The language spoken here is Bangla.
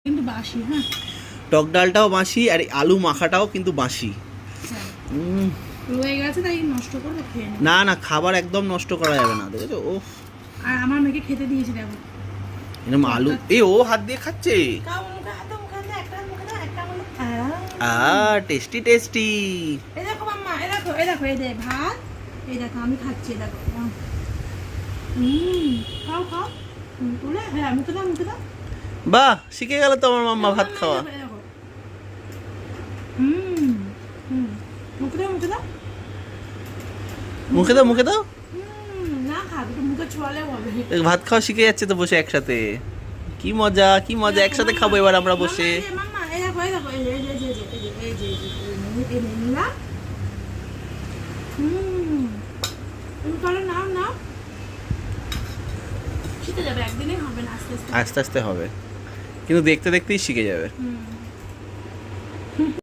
কিন্তু বাসি। হ্যাঁ, টক ডালটাও বাসি আর আলু মাখাটাও কিন্তু বাসি। রয়ে গেছে তাই নষ্ট করে খেয়ে নেব। না না, খাবার একদম নষ্ট করা যাবে না, দেখেছো? ও আর আমার মেয়েকে খেতে দিয়েছি দেখো। এরকম আলু, ও হাত দিয়ে খাচ্ছে। Tasty tasty. এই দেখো মাম্মা, এই দেখো, এই দেখো, এই দেখ ভাত, এই দেখো আমি খাচ্ছি, দেখো। খাও খাও, তুলে, হ্যাঁ মুখে দাও, মুখে দাও। বাহ, শিখে গেল তো আমার মাম্মা ভাত খাওয়া। মুখে দাও, মুখে দাও, মুখে দাও, মুখে দাও। না খাবে তো মুখে ছোঁয়ালে বলে। ভাত খাওয়া শিখে যাচ্ছে তো বসে একসাথে। কি মজা, কি মজা, একসাথে খাবো এবার আমরা বসে। মাম্মা এই দেখো, এই দেখো, এই যে এই যে এই যে এই নিলাম। তুমি তাহলে নাও নাও, শিখে যাবে, একদিনে হবে না, আস্তে আস্তে আস্তে আস্তে হবে, কিন্তু দেখতে দেখতেই শিখে যাবে।